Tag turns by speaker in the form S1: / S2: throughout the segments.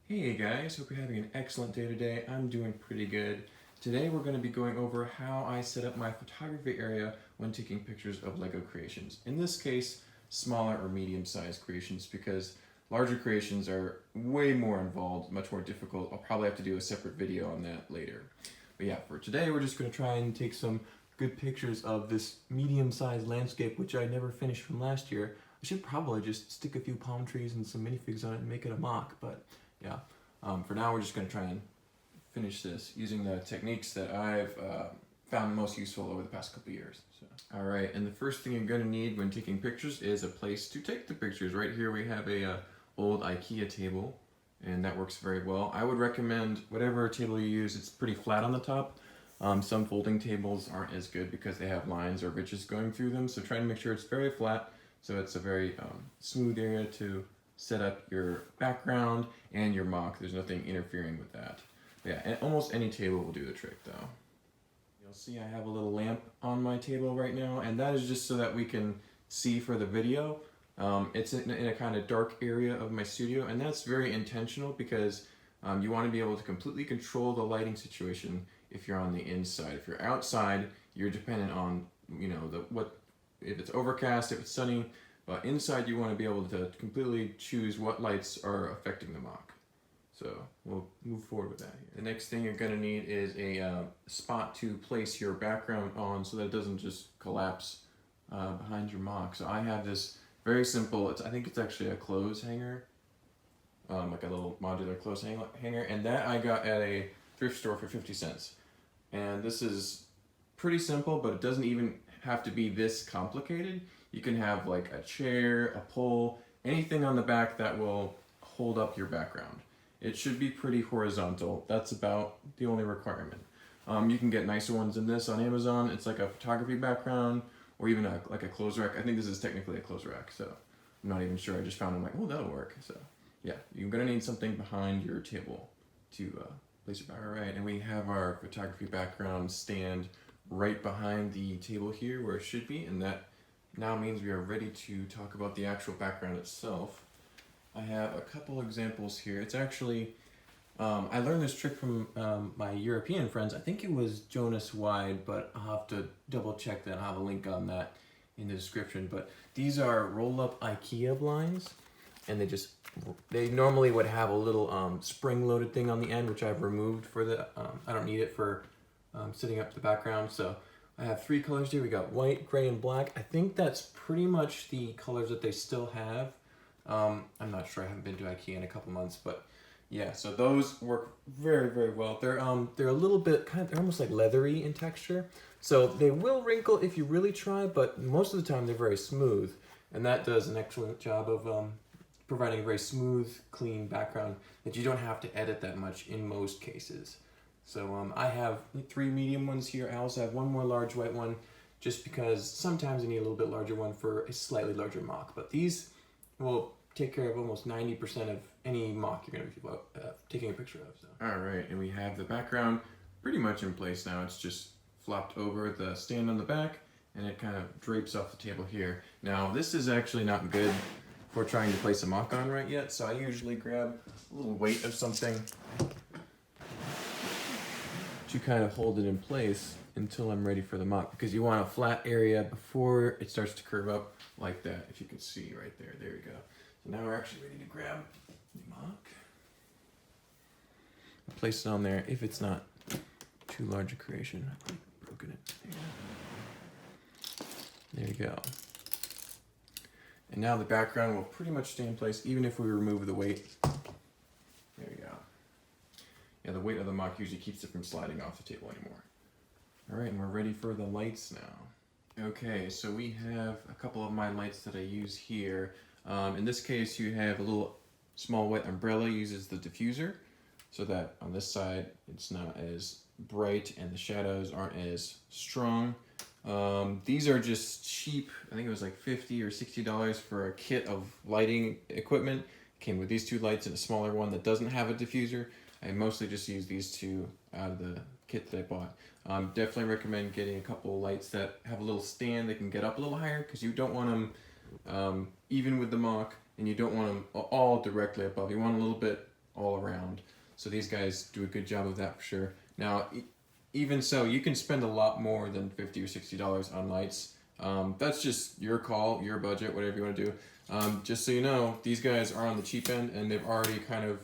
S1: Hey guys, hope you're having an excellent day today. I'm doing pretty good. Today we're going to be going over how I set up my photography area when taking pictures of Lego creations. In this case, smaller or medium-sized creations, because larger creations are way more involved, much more difficult. I'll probably have to do a separate video on that later. But yeah, for today we're just going to try and take some good pictures of this medium-sized landscape, which I never finished from last year. I should probably just stick a few palm trees and some minifigs on it and make it a MOC, but yeah. For now, we're just going to try and finish this using the techniques that I've found most useful over the past couple years. So, all right, and the first thing you're going to need when taking pictures is a place to take the pictures. Right here we have a old Ikea table, and that works very well. I would recommend whatever table you use, it's pretty flat on the top. Some folding tables aren't as good because they have lines or ridges going through them, so try to make sure it's very flat so it's a very smooth area to set up your background and your MOC. There's nothing interfering with that. But yeah, and almost any table will do the trick though. You'll see I have a little lamp on my table right now, and that is just so that we can see for the video. It's in a kind of dark area of my studio, and that's very intentional because you want to be able to completely control the lighting situation if you're on the inside. If you're outside, you're dependent on, if it's overcast, if it's sunny. But inside you want to be able to completely choose what lights are affecting the MOC. So we'll move forward with that here. The next thing you're going to need is a spot to place your background on so that it doesn't just collapse behind your MOC. So I have this very simple, I think it's actually a clothes hanger, like a little modular clothes hanger, and that I got at a thrift store for 50 cents. And this is pretty simple, but it doesn't even have to be this complicated. You can have like a chair, a pole, anything on the back that will hold up your background. It should be pretty horizontal. That's about the only requirement. You can get nicer ones than this on Amazon. It's like a photography background or even like a clothes rack. I think this is technically a clothes rack, so I'm not even sure. I just found it, I'm like, oh, that'll work. So yeah, you're gonna need something behind your table to place your background. All right, and we have our photography background stand right behind the table here where it should be, and that now means we are ready to talk about the actual background itself. I have a couple examples here. It's actually, I learned this trick from my European friends. I think it was Jonas Wide, but I'll have to double check that. I'll have a link on that in the description. But these are roll-up Ikea blinds, and they normally would have a little spring-loaded thing on the end, which I've removed for the, I don't need it for setting up the background. So I have three colors here. We got white, gray, and black. I think that's pretty much the colors that they still have. I'm not sure. I haven't been to Ikea in a couple months, but yeah. So those work very, very well. They're a little bit they're almost like leathery in texture. So they will wrinkle if you really try, but most of the time they're very smooth, and that does an excellent job of providing a very smooth, clean background that you don't have to edit that much in most cases. So I have three medium ones here. I also have one more large white one just because sometimes I need a little bit larger one for a slightly larger MOC. But these will take care of almost 90% of any MOC you're going to be taking a picture of. So. All right, and we have the background pretty much in place now. It's just flopped over the stand on the back, and it kind of drapes off the table here. Now, this is actually not good for trying to place a MOC on right yet, so I usually grab a little weight of something to kind of hold it in place until I'm ready for the MOC, because you want a flat area before it starts to curve up like that, if you can see right there. There we go. So now we're actually ready to grab the MOC. Place it on there if it's not too large a creation. I've broken it. There you go. And now the background will pretty much stay in place even if we remove the weight. There we go. Yeah, the weight of the MOC usually keeps it from sliding off the table anymore. All right, and we're ready for the lights now. Okay, so we have a couple of my lights that I use here. In this case, you have a little small white umbrella, uses the diffuser, so that on this side, it's not as bright and the shadows aren't as strong. These are just cheap. I think it was like $50 or $60 for a kit of lighting equipment. It came with these two lights and a smaller one that doesn't have a diffuser. I mostly just use these two out of the kit that I bought. Definitely recommend getting a couple lights that have a little stand that can get up a little higher, because you don't want them even with the MOC, and you don't want them all directly above. You want a little bit all around. So these guys do a good job of that for sure. Now, even so, you can spend a lot more than $50 or $60 on lights. That's just your call, your budget, whatever you want to do. Just so you know, these guys are on the cheap end, and they've already kind of,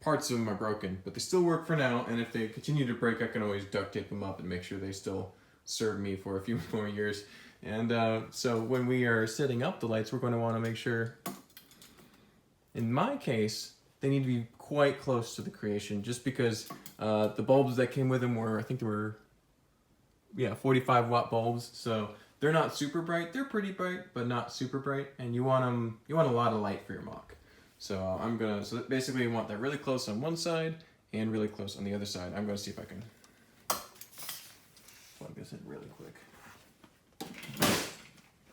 S1: parts of them are broken, but they still work for now, and if they continue to break, I can always duct tape them up and make sure they still serve me for a few more years. And so when we are setting up the lights, we're going to want to make sure, in my case, they need to be quite close to the creation, just because the bulbs that came with them were, I think they were, 45 watt bulbs, so they're not super bright. They're pretty bright, but not super bright, and you want a lot of light for your MOC. So so basically you want that really close on one side and really close on the other side. I'm gonna see if I can plug this in really quick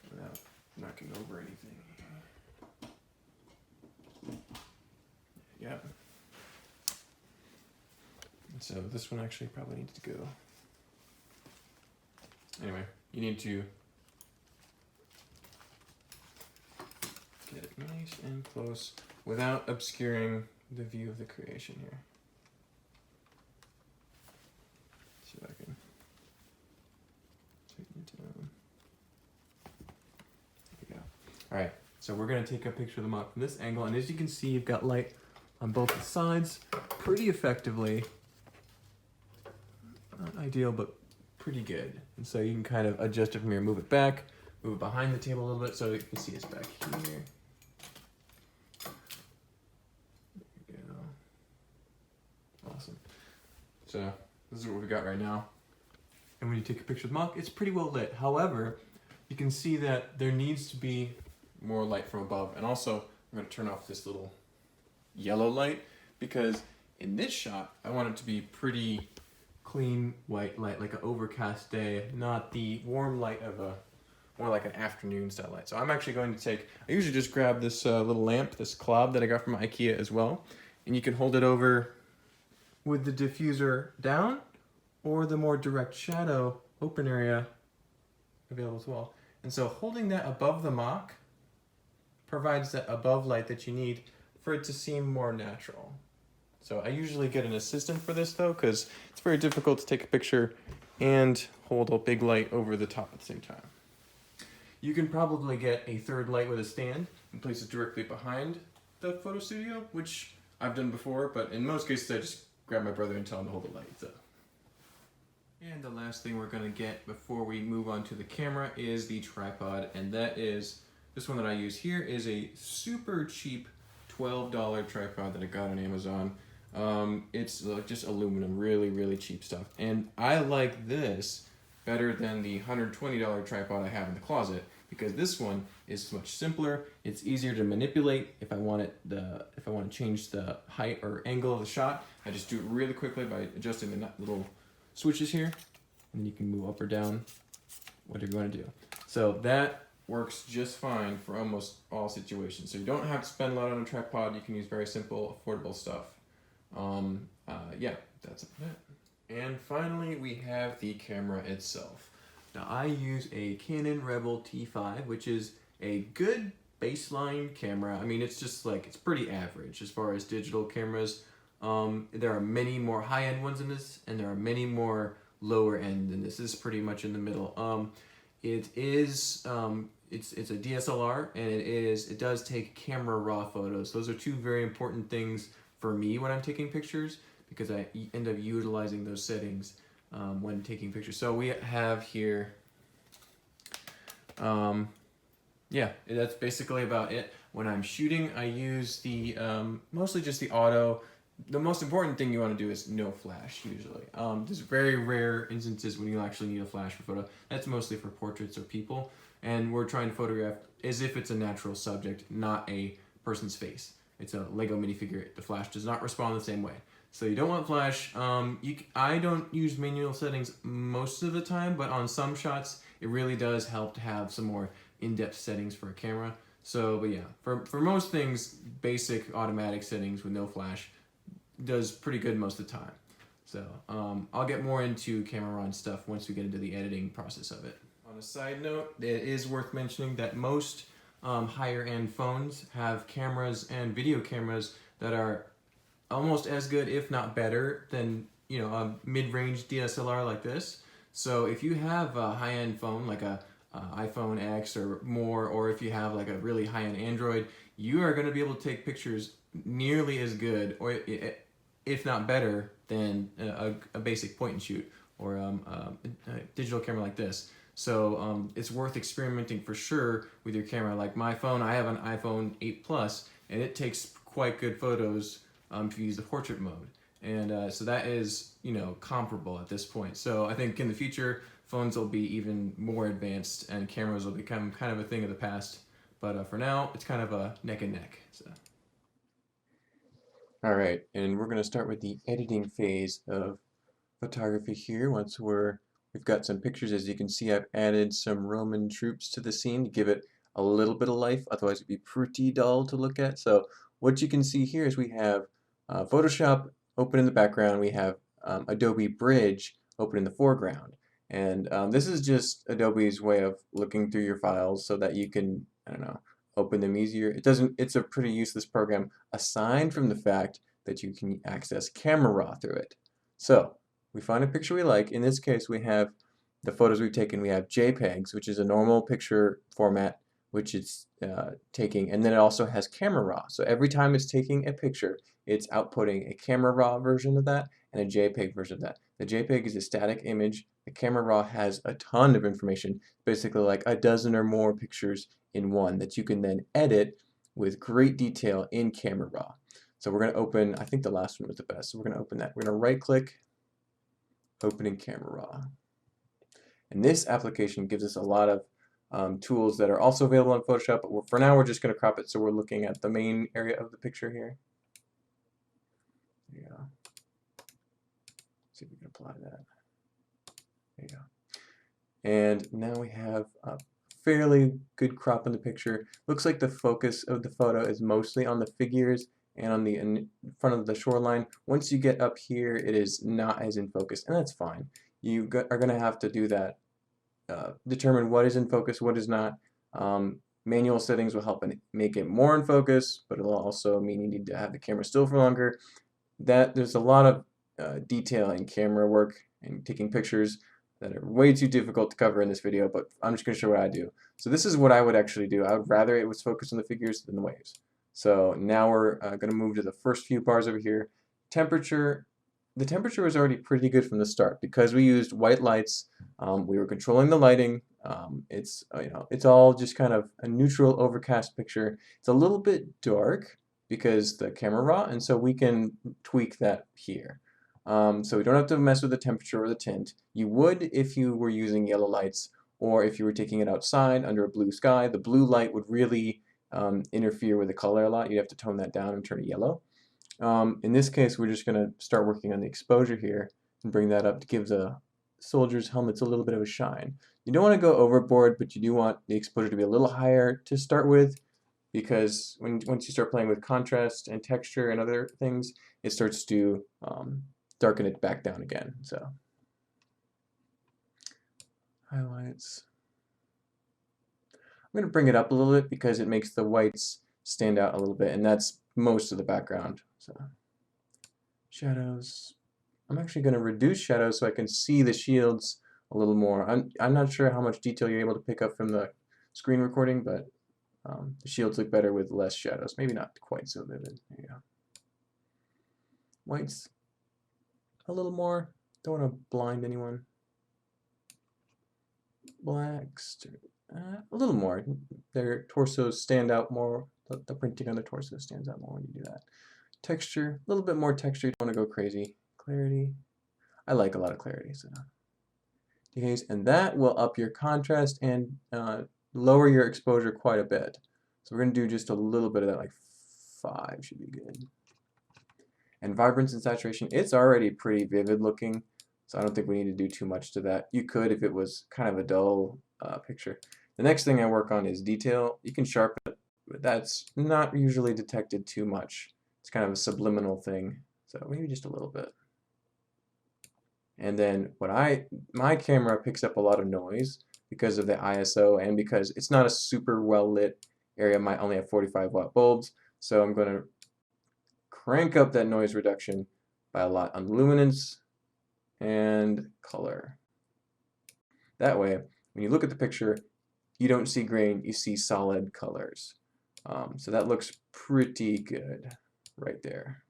S1: without knocking over anything. Yep. So this one actually probably needs to go. Anyway, you need to get it nice and close without obscuring the view of the creation here. See if I can tighten it down. There we go. Alright, so we're going to take a picture of the MOC from this angle, and as you can see, you've got light on both the sides pretty effectively. Not ideal, but pretty good. And so you can kind of adjust it from here, move it back, move it behind the table a little bit so you can see it's back here. Awesome. So this is what we got right now. And when you take a picture of the MOC, it's pretty well lit. However, you can see that there needs to be more light from above. And also, I'm going to turn off this little yellow light because in this shot, I want it to be pretty clean white light, like an overcast day, not the warm light of more like an afternoon style light. So I'm actually going to I usually just grab this little lamp, this clob that I got from Ikea as well. And you can hold it over with the diffuser down or the more direct shadow open area available as well. And so holding that above the MOC provides that above light that you need for it to seem more natural. So I usually get an assistant for this though, because it's very difficult to take a picture and hold a big light over the top at the same time. You can probably get a third light with a stand and place it directly behind the photo studio, which I've done before, but in most cases I just grab my brother and tell him to hold the light. So. And the last thing we're going to get before we move on to the camera is the tripod, and that is, this one that I use here is a super cheap $12 tripod that I got on Amazon. It's just aluminum, really, really cheap stuff. And I like this better than the $120 tripod I have in the closet because this one is much simpler. It's easier to manipulate. If I want to change the height or angle of the shot, I just do it really quickly by adjusting the little switches here, and then you can move up or down, whatever you want to do. So that works just fine for almost all situations. So you don't have to spend a lot on a tripod. You can use very simple, affordable stuff. Yeah, that's it. And finally, we have the camera itself. Now, I use a Canon Rebel T5, which is a good baseline camera. I mean, it's just like, it's pretty average as far as digital cameras. There are many more high-end ones in this, and there are many more lower-end than this. This is pretty much in the middle. It's a DSLR, and it does take camera raw photos. Those are two very important things for me when I'm taking pictures, because I end up utilizing those settings when taking pictures. So we have here, yeah, that's basically about it. When I'm shooting, I use the mostly just the auto. The most important thing you want to do is no flash, usually. There's very rare instances when you actually need a flash for photo. That's mostly for portraits or people, and we're trying to photograph as if it's a natural subject, not a person's face. It's a Lego minifigure. The flash does not respond the same way. So you don't want flash. I don't use manual settings most of the time, but on some shots, it really does help to have some more in-depth settings for a camera. So, but yeah, for most things, basic automatic settings with no flash does pretty good most of the time. So I'll get more into camera raw stuff once we get into the editing process of it. On a side note, it is worth mentioning that most higher end phones have cameras and video cameras that are almost as good, if not better, than a mid-range DSLR like this. So if you have a high-end phone like a iPhone X or more, or if you have like a really high-end Android, you are going to be able to take pictures nearly as good, or if not better, than a basic point and shoot or a digital camera like this. So it's worth experimenting for sure with your camera. Like my phone, I have an iPhone 8 Plus, and it takes quite good photos if you use the portrait mode. And so that is, comparable at this point. So I think in the future, phones will be even more advanced, and cameras will become kind of a thing of the past. But for now, it's kind of a neck and neck. So. All right, and we're going to start with the editing phase of photography here. We've got some pictures. As you can see, I've added some Roman troops to the scene to give it a little bit of life, otherwise it'd be pretty dull to look at. So what you can see here is we have Photoshop open in the background, we have Adobe Bridge open in the foreground. And this is just Adobe's way of looking through your files so that you can, I don't know, open them easier. It's a pretty useless program aside from the fact that you can access camera raw through it. So we find a picture we like. In this case, we have the photos we've taken. We have JPEGs, which is a normal picture format, which it's taking, and then it also has camera raw. So every time it's taking a picture, it's outputting a camera raw version of that and a JPEG version of that. The JPEG is a static image. The camera raw has a ton of information, basically like a dozen or more pictures in one that you can then edit with great detail in camera raw. So we're going to open, I think the last one was the best, so we're going to open that. We're going to right click, opening camera raw. And this application gives us a lot of tools that are also available in Photoshop, but for now we're just going to crop it so we're looking at the main area of the picture here. There you go. See if we can apply that. There you go. And now we have a fairly good crop in the picture. Looks like the focus of the photo is mostly on the figures and on the in front of the shoreline. Once you get up here, it is not as in focus, and that's fine. You are going to have to do that, determine what is in focus, what is not. Manual settings will help make it more in focus, but it'll also mean you need to have the camera still for longer. There's a lot of detail in camera work and taking pictures that are way too difficult to cover in this video, but I'm just going to show what I do. So this is what I would actually do. I would rather it was focused on the figures than the waves. So now we're going to move to the first few bars over here. Temperature. The temperature was already pretty good from the start because we used white lights. We were controlling the lighting. It's all just kind of a neutral overcast picture. It's a little bit dark because the camera raw, and so we can tweak that here. So we don't have to mess with the temperature or the tint. You would if you were using yellow lights, or if you were taking it outside under a blue sky. The blue light would really interfere with the color a lot. You'd have to tone that down and turn it yellow. In this case, we're just going to start working on the exposure here and bring that up to give the soldiers' helmets a little bit of a shine. You don't want to go overboard, but you do want the exposure to be a little higher to start with, because once you start playing with contrast and texture and other things, it starts to darken it back down again. So highlights. I'm going to bring it up a little bit because it makes the whites stand out a little bit, and that's most of the background. So shadows. I'm actually going to reduce shadows so I can see the shields a little more. I'm not sure how much detail you're able to pick up from the screen recording, but the shields look better with less shadows. Maybe not quite so vivid. There you go. Whites a little more. Don't want to blind anyone. Blacks a little more. Their torsos stand out more. The printing on the torso stands out more when you do that. Texture, a little bit more texture. You don't want to go crazy. Clarity. I like a lot of clarity. So decays, and that will up your contrast and lower your exposure quite a bit. So we're going to do just a little bit of that, like 5 should be good. And vibrance and saturation, it's already pretty vivid looking, so I don't think we need to do too much to that. You could if it was kind of a dull picture. The next thing I work on is detail. You can sharpen it, but that's not usually detected too much. It's kind of a subliminal thing, so maybe just a little bit. And then my camera picks up a lot of noise because of the ISO and because it's not a super well lit area. I might only have 45-watt bulbs, so I'm going to crank up that noise reduction by a lot on luminance and color. That way, when you look at the picture, you don't see grain, you see solid colors. So that looks pretty good right there.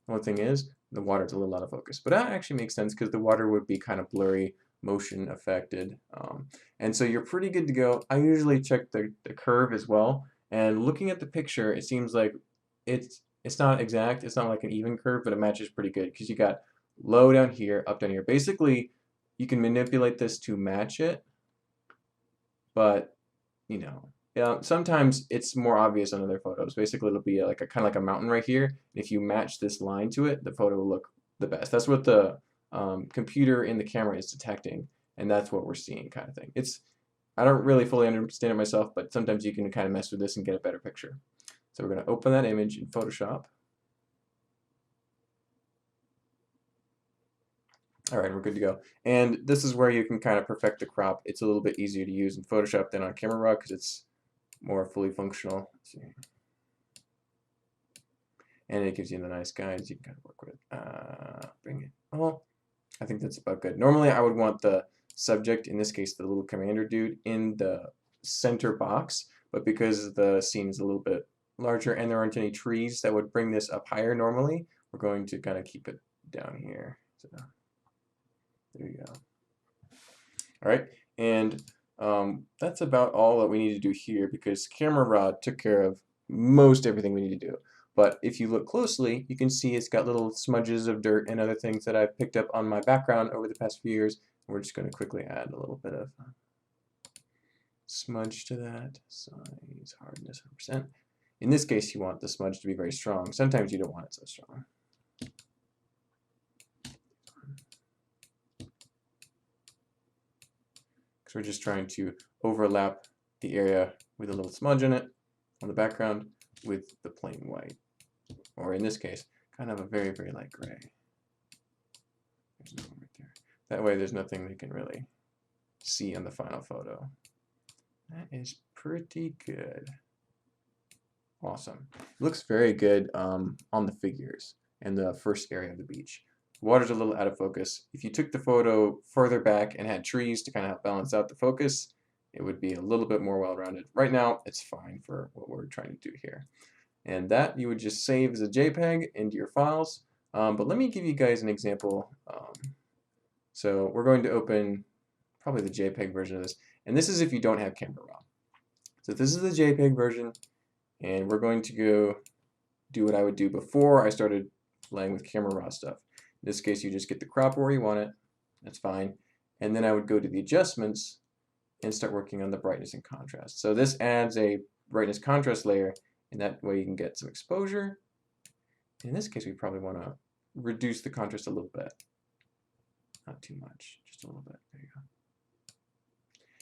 S1: The only thing is, the water's a little out of focus. But that actually makes sense because the water would be kind of blurry, motion affected. And so you're pretty good to go. I usually check the curve as well. And looking at the picture, it seems like it's not exact. It's not like an even curve, but it matches pretty good because you got low down here, up down here. Basically, you can manipulate this to match it. But, you know, sometimes it's more obvious on other photos. Basically, it'll be like kind of like a mountain right here. If you match this line to it, the photo will look the best. That's what the computer in the camera is detecting, and that's what we're seeing, kind of thing. I don't really fully understand it myself, but sometimes you can kind of mess with this and get a better picture. So we're going to open that image in Photoshop. All right, we're good to go. And this is where you can kind of perfect the crop. It's a little bit easier to use in Photoshop than on Camera Raw because it's more fully functional. Let's see. And it gives you the nice guides you can kind of work with. Bring it. Oh, I think that's about good. Normally, I would want the subject, in this case, the little commander dude, in the center box. But because the scene is a little bit larger and there aren't any trees that would bring this up higher normally, we're going to kind of keep it down here. So, there you go. All right, and that's about all that we need to do here because Camera Raw took care of most everything we need to do. But if you look closely, you can see it's got little smudges of dirt and other things that I've picked up on my background over the past few years. We're just going to quickly add a little bit of smudge to that. Size, hardness, 100%. In this case, you want the smudge to be very strong. Sometimes you don't want it so strong. We're just trying to overlap the area with a little smudge in it on the background with the plain white, or in this case, kind of a very, very light gray. There's no one right there. That way there's nothing they can really see on the final photo. That is pretty good. Awesome. It looks very good on the figures and the first area of the beach. Water's a little out of focus. If you took the photo further back and had trees to kind of help balance out the focus, it would be a little bit more well-rounded. Right now, it's fine for what we're trying to do here. And that you would just save as a JPEG into your files. But let me give you guys an example. So we're going to open probably the JPEG version of this. And this is if you don't have Camera Raw. So this is the JPEG version. And we're going to go do what I would do before I started playing with Camera Raw stuff. In this case, you just get the crop where you want it. That's fine. And then I would go to the adjustments and start working on the brightness and contrast. So this adds a brightness contrast layer, and that way you can get some exposure. In this case, we probably want to reduce the contrast a little bit. Not too much, just a little bit. There you go.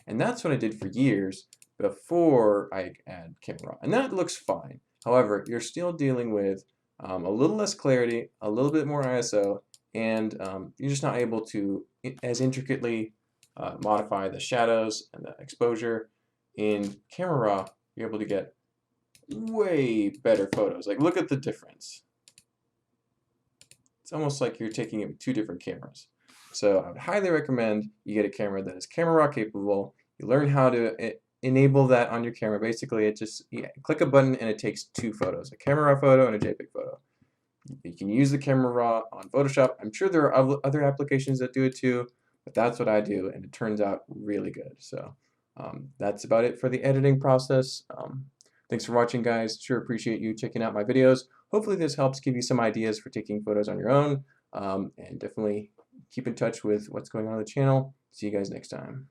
S1: And that's what I did for years before I add Camera Raw. And that looks fine. However, you're still dealing with a little less clarity, a little bit more ISO, and you're just not able to as intricately modify the shadows and the exposure. In Camera Raw, you're able to get way better photos. Like, look at the difference. It's almost like you're taking it with two different cameras. So I would highly recommend you get a camera that is Camera Raw capable. You learn how to enable that on your camera. Basically, it just click a button and it takes two photos, a Camera Raw photo and a JPEG photo. You can use the Camera Raw on Photoshop. I'm sure there are other applications that do it too, but that's what I do, and it turns out really good. So that's about it for the editing process. Thanks for watching, guys. Sure appreciate you checking out my videos. Hopefully this helps give you some ideas for taking photos on your own, and definitely keep in touch with what's going on the channel. See you guys next time.